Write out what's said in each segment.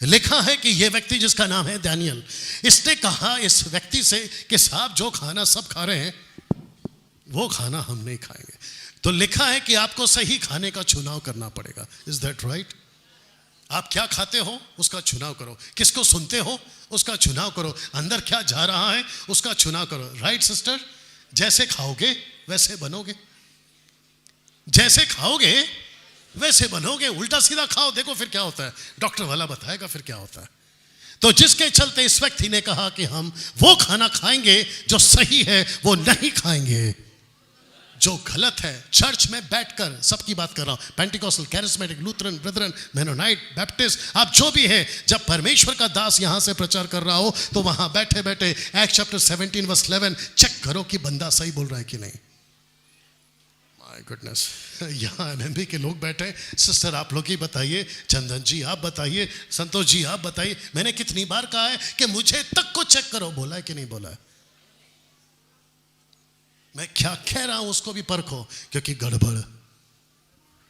लिखा है कि यह व्यक्ति जिसका नाम है दानियल, इसने कहा इस व्यक्ति से कि साहब जो खाना सब खा रहे हैं वो खाना हम नहीं खाएंगे। तो लिखा है कि आपको सही खाने का चुनाव करना पड़ेगा। Is that right? आप क्या खाते हो उसका चुनाव करो, किसको सुनते हो उसका चुनाव करो, अंदर क्या जा रहा है उसका चुनाव करो। Right sister? जैसे खाओगे वैसे बनोगे, जैसे खाओगे वैसे बनोगे। उल्टा सीधा खाओ, देखो फिर क्या होता है, डॉक्टर वाला बताएगा फिर क्या होता है। तो जिसके चलते इस व्यक्ति ने कहा कि हम वो खाना खाएंगे जो सही है, वो नहीं खाएंगे जो गलत है। चर्च में बैठकर सबकी बात कर रहा हूं, Pentecostal, charismatic, Lutheran, Brethren, Mennonite, Baptist, आप जो भी है, जब परमेश्वर का दास यहां से प्रचार कर रहा हो तो वहां बैठे बैठे एक्ट चैप्टर 17 वर्स 11 चेक करो कि बंदा सही बोल रहा है कि नहीं। माय गुडनेस, यहाँ एमएमबी के लोग बैठे, सिस्टर आप लोग ही बताइए, चंदन जी आप बताइए, संतोष जी आप बताइए। मैंने कितनी बार कहा है कि मुझे तक को चेक करो, बोला है कि नहीं बोला है। मैं क्या कह रहा हूं उसको भी परखो, क्योंकि गड़बड़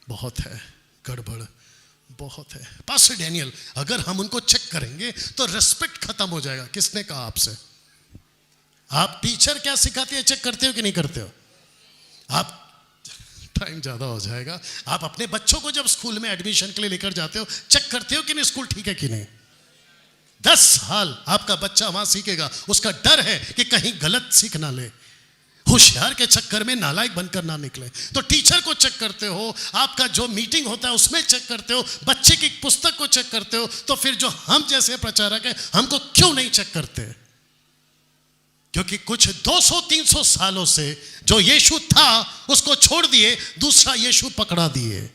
बहुत है, गड़बड़ बहुत है। पास्टर डैनियल, अगर हम उनको चेक करेंगे तो रेस्पेक्ट खत्म हो जाएगा। किसने कहा आपसे? आप टीचर क्या सिखाते हैं, चेक करते हो कि नहीं करते हो? आप, टाइम ज्यादा हो जाएगा, आप अपने बच्चों को जब स्कूल में एडमिशन के लिए लेकर जाते हो, चेक करते हो कि नहीं स्कूल ठीक है कि नहीं? 10 साल आपका बच्चा वहां सीखेगा, उसका डर है कि कहीं गलत सीख ना ले, होशियार के चक्कर में नालायक बनकर ना निकले। तो टीचर को चेक करते हो, आपका जो मीटिंग होता है उसमें चेक करते हो, बच्चे की पुस्तक को चेक करते हो, तो फिर जो हम जैसे प्रचारक हैं हमको क्यों नहीं चेक करते? क्योंकि कुछ 200-300 सालों से जो यीशु था उसको छोड़ दिए, दूसरा यीशु पकड़ा दिए।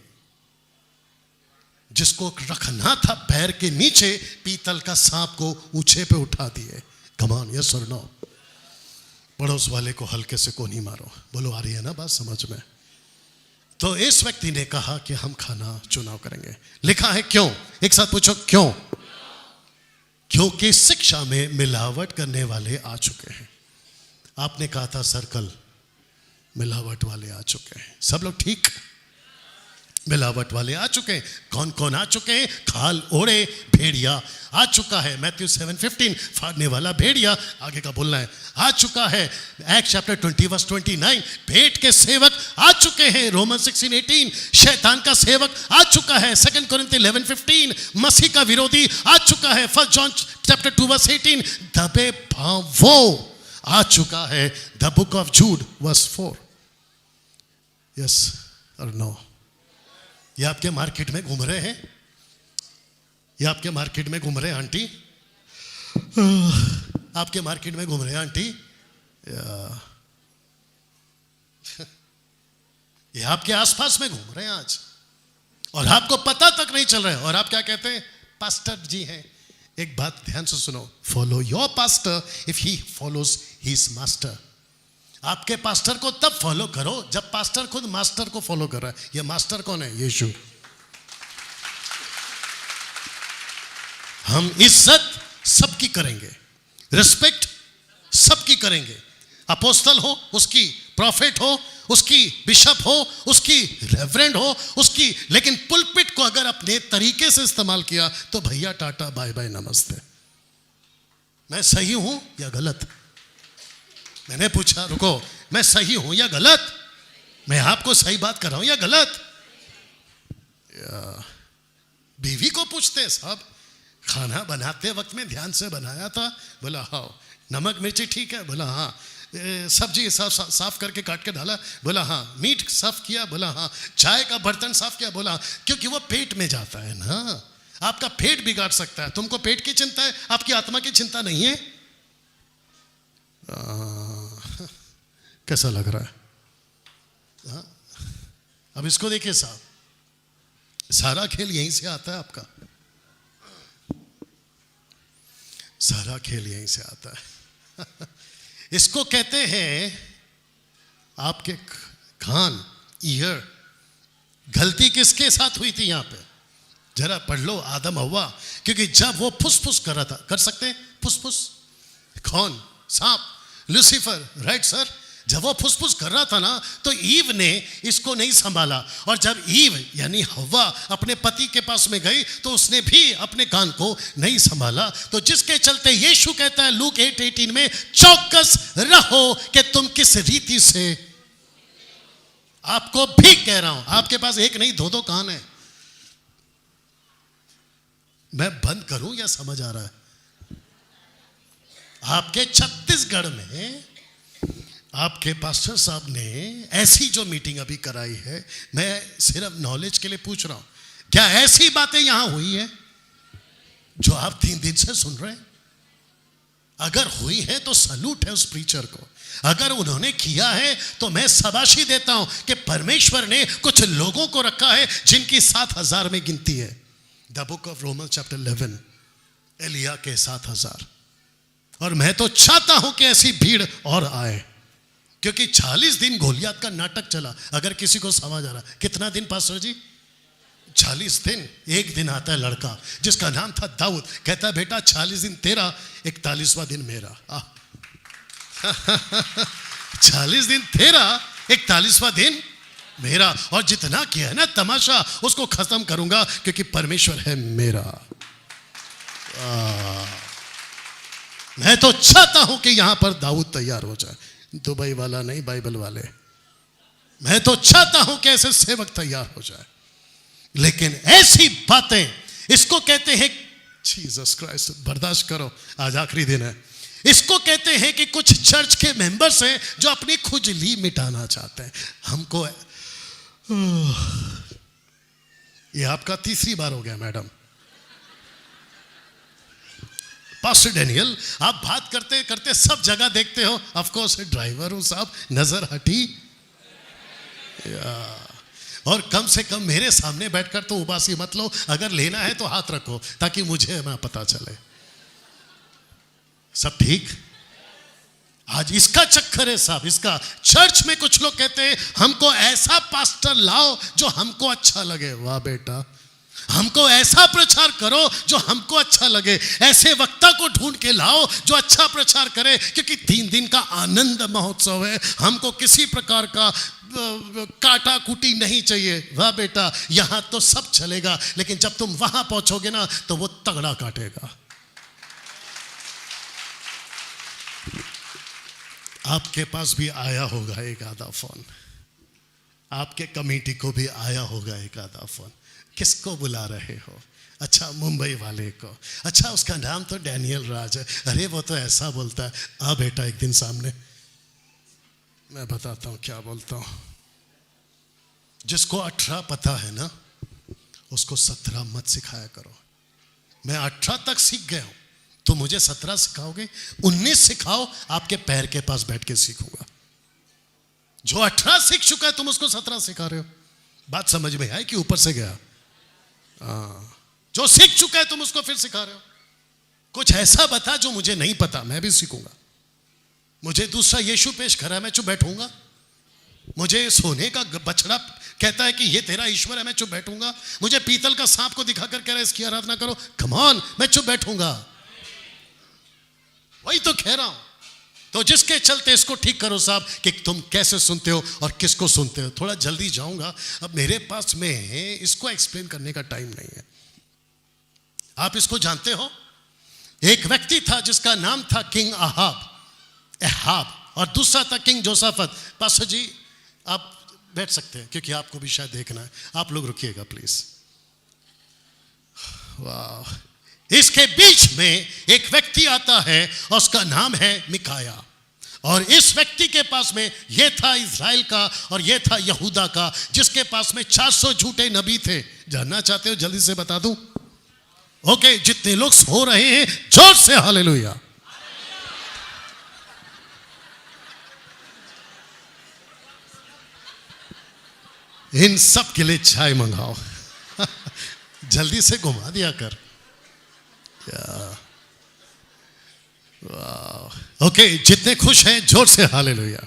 जिसको रखना था पैर के नीचे, पीतल का सांप को ऊंचे पे उठा दिए। कम ऑन, यस और नो? पड़ोस वाले को हल्के से को नहीं मारो, बोलो आ रही है ना बात समझ में? तो इस व्यक्ति ने कहा कि हम खाना चुनाव करेंगे। लिखा है क्यों? एक साथ पूछो क्यों? क्योंकि शिक्षा में मिलावट करने वाले आ चुके हैं। आपने कहा था सर्कल, मिलावट वाले आ चुके हैं। सब लोग ठीक? मिलावट वाले आ चुके हैं। कौन कौन आ चुके हैं? खाल ओढ़े भेड़िया आ चुका है। मैथ्यू 7:15, फाड़ने वाला भेड़िया, आगे का बोलना है, आ चुका है। एक्ट चैप्टर 20 वर्स 29, भेंट के सेवक आ चुके हैं। रोमन 16:18, शैतान का सेवक आ चुका है। 2 कोरिन्थी 11:15, मसीह का विरोधी आ चुका है। 1 जॉन चैप्टर 2 वर्स 18, दबे भावों आ चुका है। The book of Jude verse 4। Yes और नो? ये आपके मार्केट में घूम रहे हैं, ये आपके मार्केट में घूम रहे हैं आंटी, आपके मार्केट में घूम रहे हैं आंटी, ये आपके आसपास में घूम रहे हैं आज, और आपको पता तक नहीं चल रहा है। और आप क्या कहते हैं? पास्टर जी हैं। एक बात ध्यान से सुनो, follow your pastor if he follows his master. आपके पास्टर को तब फॉलो करो जब पास्टर खुद मास्टर को फॉलो कर रहा है। ये मास्टर कौन है? यीशु। हम इज्जत सबकी करेंगे, रिस्पेक्ट सबकी करेंगे। अपोस्टल हो उसकी, प्रॉफिट हो उसकी, बिशप हो उसकी, रेवरेंड हो उसकी, लेकिन पुलपिट को अगर अपने तरीके से इस्तेमाल किया तो भैया टाटा बाय बाय नमस्ते। मैं सही हूं या गलत? मैंने पूछा, रुको, मैं सही हूं या गलत? मैं आपको सही बात कर रहा हूं या गलत? बीवी को पूछते, साहब खाना बनाते वक्त में ध्यान से बनाया था? बोला हाँ। नमक मिर्ची ठीक है? बोला हाँ। सब्जी साफ करके काट के डाला? बोला हाँ। मीट साफ किया? बोला हाँ। चाय का बर्तन साफ किया? बोला हाँ। क्योंकि वो पेट में जाता है ना, आपका पेट बिगाड़ सकता है। तुमको पेट की चिंता है, आपकी आत्मा की चिंता नहीं है। कैसा लग रहा है? अब इसको देखिए साहब, सारा खेल यहीं से आता है आपका, सारा खेल यहीं से आता है। इसको कहते हैं आपके कान, ईयर। गलती किसके साथ हुई थी यहां पे? जरा पढ़ लो, आदम हव्वा। क्योंकि जब वो फुसफुस कर रहा था, कर सकते हैं फुसफुस? कौन? सांप, लूसीफर, राइट सर? जब वो फुसफुस कर रहा था ना, तो ईव ने इसको नहीं संभाला, और जब ईव यानी हव्वा अपने पति के पास में गई तो उसने भी अपने कान को नहीं संभाला। तो जिसके चलते यीशु कहता है लूक 8:18 में, चौकस रहो कि तुम किस रीति से। आपको भी कह रहा हूं, आपके पास एक नहीं दो कान है। मैं बंद करूं या समझ आ रहा है? आपके छत्तीसगढ़ में आपके पास्टर साहब ने ऐसी जो मीटिंग अभी कराई है, मैं सिर्फ नॉलेज के लिए पूछ रहा हूं, क्या ऐसी बातें यहां हुई है जो आप 3 दिन से सुन रहे हैं? अगर हुई है तो सलूट है उस प्रीचर को। अगर उन्होंने किया है तो मैं शाबाशी देता हूं कि परमेश्वर ने कुछ लोगों को रखा है जिनकी 7,000 में गिनती है। The book of Roman chapter 11, Elijah के 7,000। और मैं तो चाहता हूं कि ऐसी भीड़ और आए, क्योंकि 40 दिन गोलियात का नाटक चला। अगर किसी को समझ आ रहा, कितना दिन पास्टर जी? 40 दिन। एक दिन आता है लड़का जिसका नाम था दाऊद, कहता है बेटा 40 दिन तेरा, 41वां दिन मेरा। 40 दिन तेरा, 41वां दिन मेरा, और जितना किया है ना तमाशा उसको खत्म करूंगा, क्योंकि परमेश्वर है मेरा। मैं तो चाहता हूं कि यहां पर दाऊद तैयार हो जाए। दुबई वाला नहीं, बाइबल वाले। मैं तो चाहता हूं कि ऐसे सेवक तैयार हो जाए। लेकिन ऐसी बातें, इसको कहते हैं जीसस क्राइस्ट, बर्दाश्त करो, आज आखिरी दिन है। इसको कहते हैं कि कुछ चर्च के मेंबर्स हैं जो अपनी खुजली मिटाना चाहते हैं। हमको ये आपका 3री बार हो गया मैडम। पास्टर डैनियल, आप बात करते करते सब जगह देखते हो। ऑफ कोर्स ड्राइवर हूं साहब, नजर हटी। और कम से कम मेरे सामने बैठकर तो उबासी मत लो। अगर लेना है तो हाथ रखो ताकि मुझे ना पता चले। सब ठीक? आज इसका चक्कर है साहब, इसका। चर्च में कुछ लोग कहते हैं हमको ऐसा पास्टर लाओ जो हमको अच्छा लगे। वाह बेटा, हमको ऐसा प्रचार करो जो हमको अच्छा लगे। ऐसे वक्ता को ढूंढ के लाओ जो अच्छा प्रचार करे, क्योंकि 3 दिन का आनंद महोत्सव है। हमको किसी प्रकार का काटा कुटी नहीं चाहिए। वाह बेटा, यहां तो सब चलेगा, लेकिन जब तुम वहां पहुंचोगे ना तो वो तगड़ा काटेगा। आपके पास भी आया होगा एक आधा फोन, आपके कमेटी को भी आया होगा एक आधा फोन। किसको बुला रहे हो? अच्छा, मुंबई वाले को। अच्छा, उसका नाम तो डैनियल राज है। अरे वो तो ऐसा बोलता है। आ बेटा एक दिन सामने, मैं बताता हूं क्या बोलता हूं। जिसको 18 पता है ना, उसको 17 मत सिखाया करो। मैं 18 तक सीख गया हूं, तो मुझे 17 सिखाओगे? 19 सिखाओ, आपके पैर के पास बैठ के सीखूंगा। जो 18 सीख चुका है तुम उसको 17 सिखा रहे हो। बात समझ में आई कि ऊपर से गया? जो सीख चुका है तुम उसको फिर सिखा रहे हो। कुछ ऐसा बता जो मुझे नहीं पता, मैं भी सीखूंगा। मुझे दूसरा यीशु पेश करा, मैं चुप बैठूंगा। मुझे सोने का बछड़ा कहता है कि ये तेरा ईश्वर है, मैं चुप बैठूंगा। मुझे पीतल का सांप को दिखाकर कह रहा है इसकी आराधना करो, कम ऑन, मैं चुप बैठूंगा। वही तो कह रहा हूं। तो जिसके चलते इसको ठीक करो साहब कि तुम कैसे सुनते हो और किसको सुनते हो। थोड़ा जल्दी जाऊंगा, अब मेरे पास में इसको एक्सप्लेन करने का टाइम नहीं है। आप इसको जानते हो? एक व्यक्ति था जिसका नाम था किंग अहाब, और दूसरा था किंग जोसाफत। पास्टर जी आप बैठ सकते हैं, क्योंकि आपको भी शायद देखना है। आप लोग रुकिएगा प्लीज। वाह, इसके बीच में एक व्यक्ति आता है और उसका नाम है मिकाया। और इस व्यक्ति के पास में यह था इज़राइल का और यह था यहूदा का, जिसके पास में 400 झूठे नबी थे। जानना चाहते हो जल्दी से बता दूं? ओके, जितने लोग सो रहे हैं जोर से हालेलुया। इन सब के लिए चाय मंगाओ। जल्दी से घुमा दिया कर। ओके, जितने खुश हैं जोर से हालेलुया।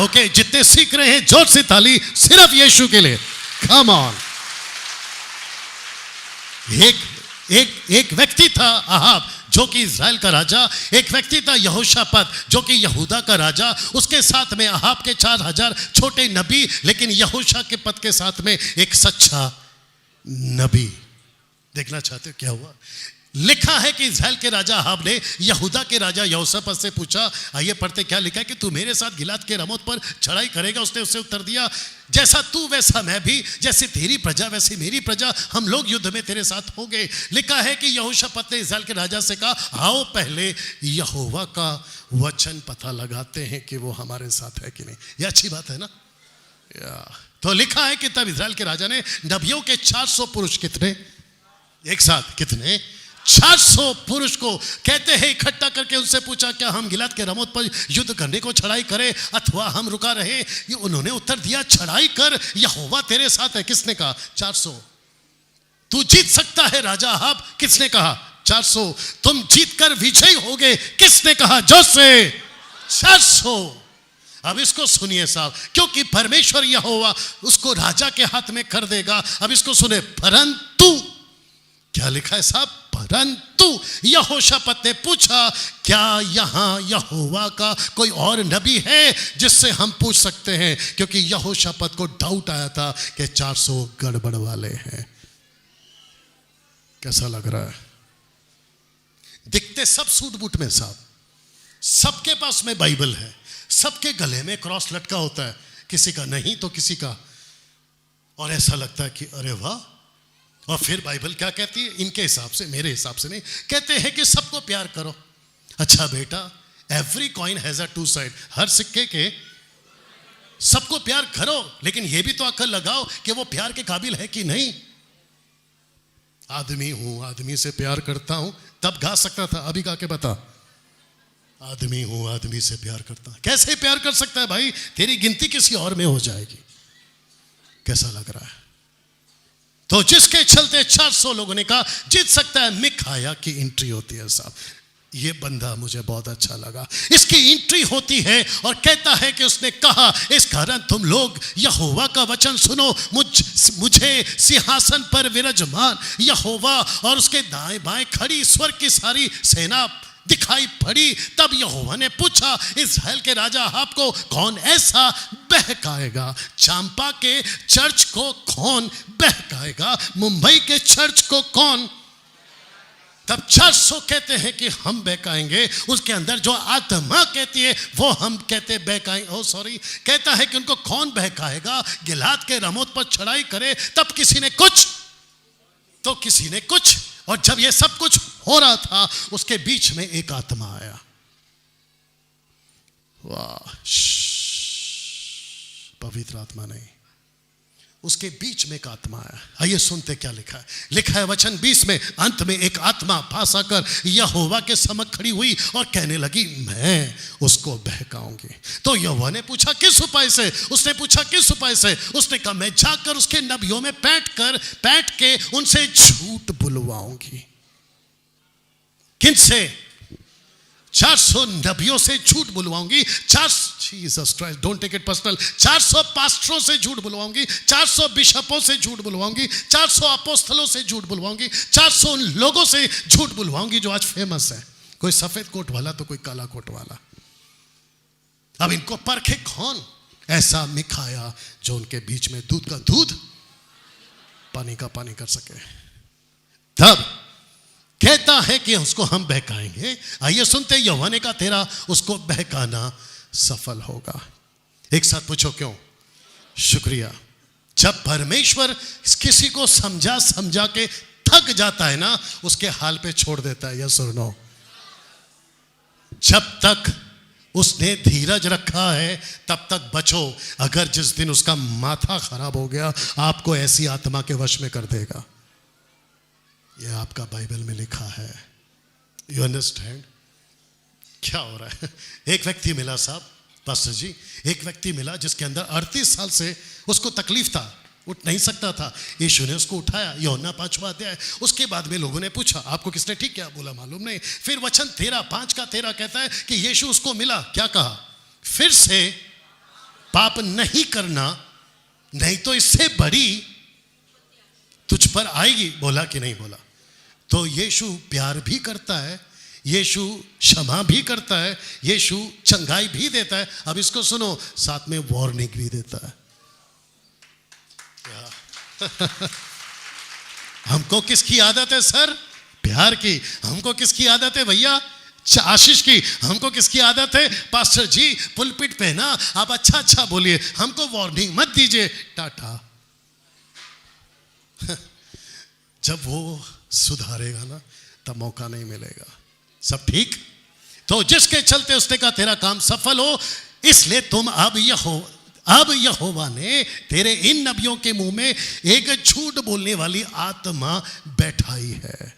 ओके, जितने सीख रहे हैं जोर से ताली सिर्फ यीशु के लिए। Come on. एक व्यक्ति था अहाब जो कि इज़राइल का राजा, एक व्यक्ति था यहोशापात जो कि यहूदा का राजा, उसके साथ में अहाब के 4000 छोटे नबी, लेकिन यहोशा के पद के साथ में एक सच्चा नबी। देखना चाहते हो क्या हुआ? लिखा है कि इज़राइल के राजा अहाब ने यहूदा के राजा यहोशापात से पूछा, आइए पढ़ते क्या लिखा है, कि तू मेरे साथ गिलाद के रमोत पर चढ़ाई करेगा? उसने उससे उत्तर दिया, जैसा तू वैसा मैं भी, जैसे तेरी प्रजा वैसी मेरी प्रजा, हम लोग युद्ध में तेरे साथ होंगे। लिखा है कि यहोशापात ने इज़राइल के राजा से कहा, आओ पहले यहोवा का वचन पता लगाते हैं कि वो हमारे साथ है कि नहीं। ये अच्छी बात है ना? तो लिखा है कि तब इज़राइल के राजा ने नबियों के 400 पुरुष, कितने एक साथ, कितने 400 पुरुष को कहते हैं इकट्ठा करके उनसे पूछा, क्या हम गिलाद के रमोत पर युद्ध करने को चढ़ाई करें अथवा हम रुका रहे? ये उन्होंने उत्तर दिया, चढ़ाई कर, यहोवा तेरे साथ है। किसने कहा? 400। तू जीत सकता है राजा अहाब। किसने कहा? 400। तुम जीत कर विजयी होगे। किसने कहा? जो से 400। अब इसको सुनिए साहब, क्योंकि परमेश्वर यहोवा उसको राजा के हाथ में कर देगा। अब इसको सुने, परंतु क्या लिखा है साहब? परंतु यहोशापात ने पूछा, क्या यहाँ यहोवा का कोई और नबी है जिससे हम पूछ सकते हैं? क्योंकि यहोशापात को डाउट आया था कि 400 गड़बड़ वाले हैं। कैसा लग रहा है? दिखते सब सूट बूट में साहब, सबके पास में बाइबल है, सबके गले में क्रॉस लटका होता है, किसी का नहीं तो किसी का, और ऐसा लगता है कि अरे वाह। और फिर बाइबल क्या कहती है? इनके हिसाब से, मेरे हिसाब से नहीं, कहते हैं कि सबको प्यार करो। अच्छा बेटा, every coin has a two side, हर सिक्के के सबको प्यार करो, लेकिन यह भी तो अक्ल लगाओ कि वो प्यार के काबिल है कि नहीं। आदमी हूं, आदमी से प्यार करता हूं, तब गा सकता था, अभी गा के बता। आदमी हूं, आदमी से प्यार करता, कैसे प्यार कर सकता है भाई? तेरी गिनती किसी और में हो जाएगी। कैसा लग रहा है? तो जिसके चलते 400 लोगों ने कहा जीत सकता है। मिकाया की एंट्री होती है साहब, ये बंदा मुझे बहुत अच्छा लगा। इसकी एंट्री होती है और कहता है कि उसने कहा, इस कारण तुम लोग यहोवा का वचन सुनो, मुझे सिंहासन पर विराजमान यहोवा और उसके दाएं बाएं खड़ी स्वर्ग की सारी सेना दिखाई पड़ी। तब यहोवा ने पूछा, इज़राइल के राजा अहाब को कौन ऐसा बहकाएगा? चांपा के चर्च को कौन बहकाएगा? मुंबई के चर्च को कौन? तब 400 कहते हैं कि हम बहकाएंगे। उसके अंदर जो आत्मा कहती है वो हम कहते बहकाएंगे। ओ सॉरी, कहता है कि उनको कौन बहकाएगा? गिलाद के रमोत पर चढ़ाई करे। तब किसी ने कुछ तो किसी ने कुछ, और जब ये सब कुछ हो रहा था उसके बीच में एक आत्मा आया। वाह, पवित्र आत्मा नहीं, उसके बीच में एक आत्मा आया। आइए सुनते क्या लिखा है। लिखा है वचन 20 में, अंत में एक आत्मा पास आकर यहोवा के समक्ष खड़ी हुई और कहने लगी, मैं उसको बहकाऊंगी। तो यहोवा ने पूछा, किस उपाय से? उसने पूछा, किस उपाय से? उसने कहा, मैं जाकर उसके नबियों में बैठ के उनसे झूठ बुलवाऊंगी। किनसे? 400 नबियों से झूठ बुलवाऊंगी। 400 पास्टरों से झूठ बुलवाऊंगी, 400 बिशपों से झूठ बुलवाऊंगी, 400 अपोस्तलों से झूठ बुलवाऊंगी, 400 लोगों से झूठ बुलवाऊंगी जो आज फेमस है, कोई सफेद कोट वाला तो कोई काला कोट वाला। अब इनको परखे कौन? ऐसा मिकाया जो उनके बीच में दूध का दूध, पानी का पानी कर सके। तब कहता है कि उसको हम बहकाएंगे। आइए सुनते, यहोवा ने कहा, तेरा उसको बहकाना सफल होगा। एक साथ पूछो क्यों? शुक्रिया। जब परमेश्वर किसी को समझा के थक जाता है ना, उसके हाल पे छोड़ देता है। यस और नो? जब तक उसने धीरज रखा है तब तक बचो। अगर जिस दिन उसका माथा खराब हो गया, आपको ऐसी आत्मा के वश में कर देगा। ये आपका बाइबल में लिखा है। यू अंडरस्टैंड क्या हो रहा है? एक व्यक्ति मिला साहब, पास्टर जी, एक व्यक्ति मिला जिसके अंदर 38 साल से उसको तकलीफ था, उठ नहीं सकता था। यीशु ने उसको उठाया। यूहन्ना 5वां अध्याय। उसके बाद में लोगों ने पूछा, आपको किसने ठीक किया? बोला मालूम नहीं। फिर वचन 13:5 कहता है कि यीशु उसको मिला। क्या कहा? फिर से पाप नहीं करना, नहीं तो इससे बड़ी तुझ पर आएगी। बोला कि नहीं बोला? तो यीशु प्यार भी करता है, यीशु क्षमा भी करता है, यीशु चंगाई भी देता है। अब इसको सुनो, साथ में वार्निंग भी देता है। हमको किसकी आदत है सर? प्यार की। हमको किसकी आदत है भैया? आशीष की। हमको किसकी आदत है? पास्टर जी पुलपिट पे ना आप अच्छा अच्छा बोलिए, हमको वार्निंग मत दीजिए। टाटा। जब वो सुधारेगा ना तब मौका नहीं मिलेगा। सब ठीक? तो जिसके चलते उसने कहा तेरा काम सफल हो, इसलिए तुम अब यहोवा ने तेरे इन नबियों के मुंह में एक झूठ बोलने वाली आत्मा बैठाई है।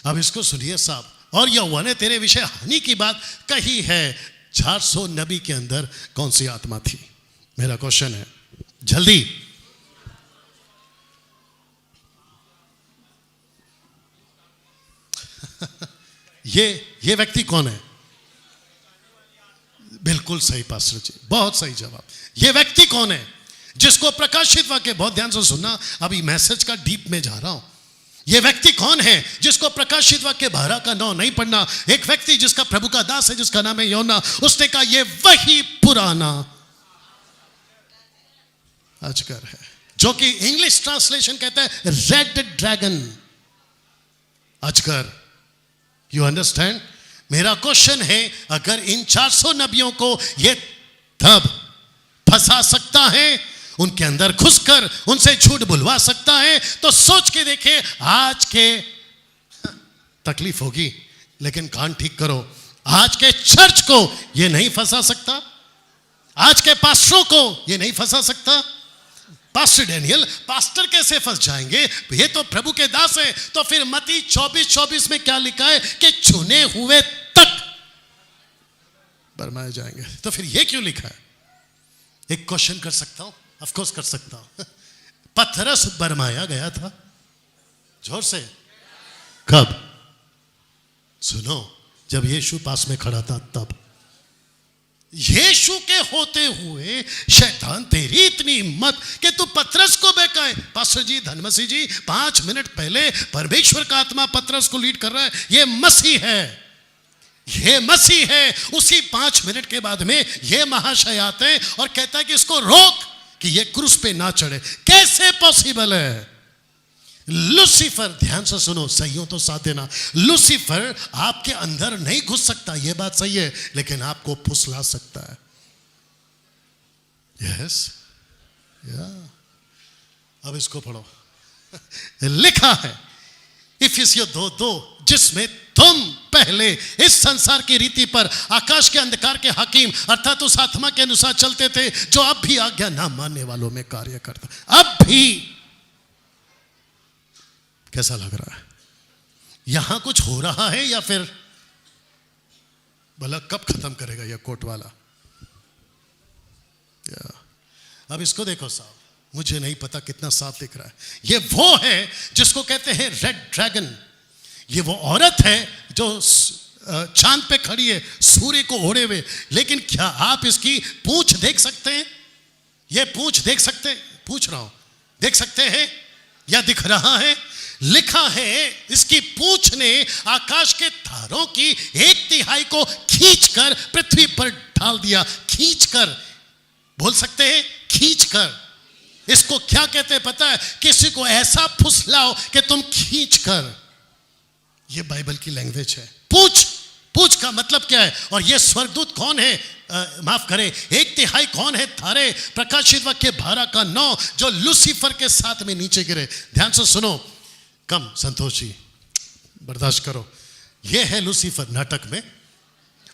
अब इसको सुनिए साहब। और यहोवा ने तेरे विषय हानि की बात कही है। 400 नबी के अंदर कौन सी आत्मा थी? मेरा क्वेश्चन है, जल्दी। ये व्यक्ति कौन है? बिल्कुल सही पास्टर जी, बहुत सही जवाब। ये व्यक्ति कौन है जिसको प्रकाशित वाक्य, बहुत ध्यान से सुनना, अभी मैसेज का डीप में जा रहा हूं। ये व्यक्ति कौन है जिसको प्रकाशित वाक्य 12 का 9 नहीं पढ़ना? एक व्यक्ति जिसका प्रभु का दास है, जिसका नाम है योना। उसने कहा ये वही पुराना अजगर है, जो कि इंग्लिश ट्रांसलेशन कहता है रेड ड्रैगन, अजगर। You understand? मेरा क्वेश्चन है, अगर इन 400 नबियों को ये तब फंसा सकता है, उनके अंदर घुसकर उनसे झूठ बुलवा सकता है, तो सोच के देखे आज के तकलीफ होगी, लेकिन कान ठीक करो, आज के चर्च को ये नहीं फंसा सकता, आज के पास्टरों को ये नहीं फंसा सकता। पास्टर डैनियल पास्टर कैसे फंस जाएंगे? ये तो प्रभु के दास है। तो फिर मत्ती 24:24 में क्या लिखा है कि चुने हुए तक बरमाए जाएंगे। तो फिर ये क्यों लिखा है? एक क्वेश्चन कर सकता हूं? ऑफ कोर्स कर सकता हूं। पतरस बरमाया गया था जोर से। कब? सुनो, जब यीशु पास में खड़ा था तब। यीशु के होते हुए शैतान तेरी इतनी हिम्मत कि तू पतरस को बहकाए। पास्टर जी, धनमसी जी, 5 मिनट पहले परमेश्वर का आत्मा पतरस को लीड कर रहा है। ये मसीह है, ये मसीह है। उसी 5 मिनट के बाद में ये महाशय आते हैं और कहता है कि इसको रोक, कि ये क्रूस पे ना चढ़े। कैसे पॉसिबल है? लूसीफर, ध्यान से सुनो, सही हो तो साथ देना। लूसीफर आपके अंदर नहीं घुस सकता, यह बात सही है, लेकिन आपको फुसला सकता है। यस, या। अब इसको पढ़ो। लिखा है इफिसियों 2:2, जिसमें तुम पहले इस संसार की रीति पर आकाश के अंधकार के हाकिम अर्थात उस आत्मा के अनुसार चलते थे, जो अब भी आज्ञा ना मानने वालों में कार्य करता। अब भी कैसा लग रहा है? यहां कुछ हो रहा है या फिर भला कब खत्म करेगा यह कोट वाला? अब इसको देखो साहब, मुझे नहीं पता कितना साफ दिख रहा है। ये वो है जिसको कहते हैं रेड ड्रैगन। ये वो औरत है जो चांद पे खड़ी है सूर्य को ओढ़े हुए। लेकिन क्या आप इसकी पूंछ देख सकते हैं? ये पूंछ देख सकते हैं? पूछ रहा हूं, देख सकते हैं या दिख रहा है? लिखा है इसकी पूंछ ने आकाश के तारों की 1/3 को खींचकर पृथ्वी पर डाल दिया। खींचकर, बोल सकते हैं खींचकर। इसको क्या कहते हैं पता है? किसी को ऐसा फुसलाओ कि तुम खींचकर। ये बाइबल की लैंग्वेज है। पूंछ का मतलब क्या है? और ये स्वर्गदूत कौन है? माफ करे, 1/3 कौन है? तारे। प्रकाशित वाक्य 12 का 9, जो लूसीफर के साथ में नीचे गिरे। ध्यान से सुनो। कम संतोष जी, बर्दाश्त करो। ये है लूसीफर नाटक में,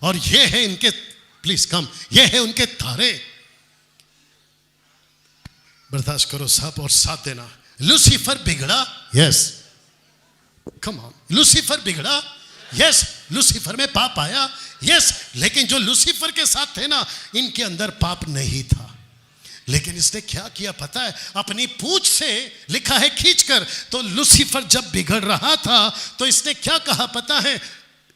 और ये है इनके, प्लीज कम, ये है उनके तारे। बर्दाश्त करो साहब और साथ देना। लूसीफर बिगड़ा, यस, कम ऑन। लूसीफर बिगड़ा, यस। लूसीफर में पाप आया, यस। लेकिन जो लूसीफर के साथ थे ना, इनके अंदर पाप नहीं था। लेकिन इसने क्या किया पता है? अपनी पूंछ से, लिखा है खींचकर। तो लूसीफर जब बिगड़ रहा था तो इसने क्या कहा पता है?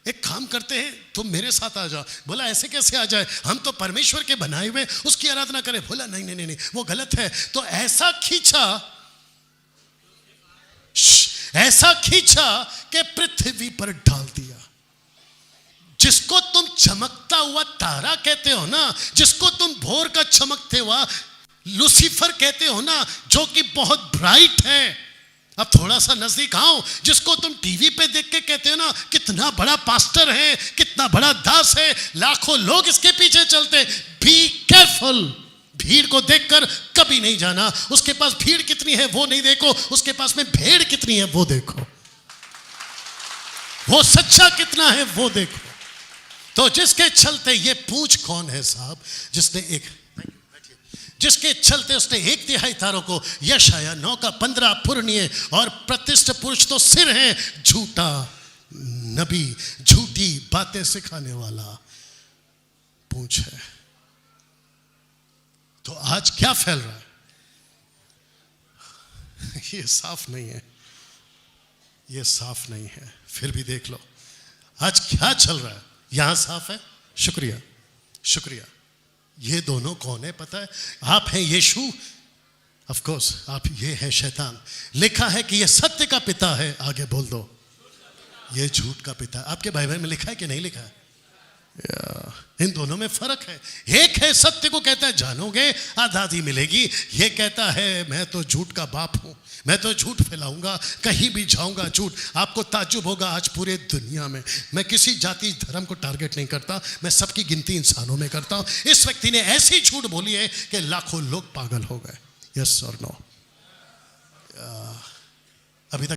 एक काम करते हैं, तुम मेरे साथ आ जाओ। बोला ऐसे कैसे आ जाए? हम तो परमेश्वर के बनाए हुए उसकी आराधना करें। बोला नहीं नहीं नहीं, वो गलत है। तो ऐसा खींचा के पृथ्वी पर डाल दिया। जिसको तुम चमकता हुआ तारा कहते हो ना, जिसको तुम भोर का चमकते हुआ लूसीफर कहते हो ना, जो कि बहुत ब्राइट है। अब थोड़ा सा नजदीक आओ, जिसको तुम टीवी पे देख के कहते हो ना कितना बड़ा पास्टर है, कितना बड़ा दास है, लाखों लोग इसके पीछे चलते। Be careful. भीड़ को देखकर कभी नहीं जाना, उसके पास भीड़ कितनी है वो नहीं देखो, उसके पास में भेड़ कितनी है वो देखो, वो सच्चा कितना है वो देखो। तो जिसके चलते, ये पूछ कौन है साहब, जिसके चलते उसने 1/3 तारों को यशाया 9 का 15 पूर्णीय और प्रतिष्ठित पुरुष तो सिर है, झूठा नबी, झूठी बातें सिखाने वाला पूछ है। तो आज क्या फैल रहा है? ये साफ नहीं है, ये साफ नहीं है। फिर भी देख लो आज क्या चल रहा है। यहां साफ है, शुक्रिया शुक्रिया। ये दोनों कौन है पता है? आप हैं यीशु, ऑफ कोर्स आप ये हैं शैतान। लिखा है कि ये सत्य का पिता है, आगे बोल दो ये झूठ का पिता है। आपके बाइबल में लिखा है कि नहीं लिखा है? इन दोनों में फर्क है। एक है सत्य को कहता है जानोगे आजादी मिलेगी, ये कहता है मैं तो झूठ का बाप हूं, मैं तो झूठ फैलाऊंगा, कहीं भी जाऊंगा झूठ। आपको ताज्जुब होगा आज पूरे दुनिया में मैं किसी जाति धर्म को टारगेट नहीं करता, मैं सबकी गिनती इंसानों में करता हूं। इस व्यक्ति ने ऐसी झूठ बोली है कि लाखों लोग पागल हो गए। यस और नो? अभी तक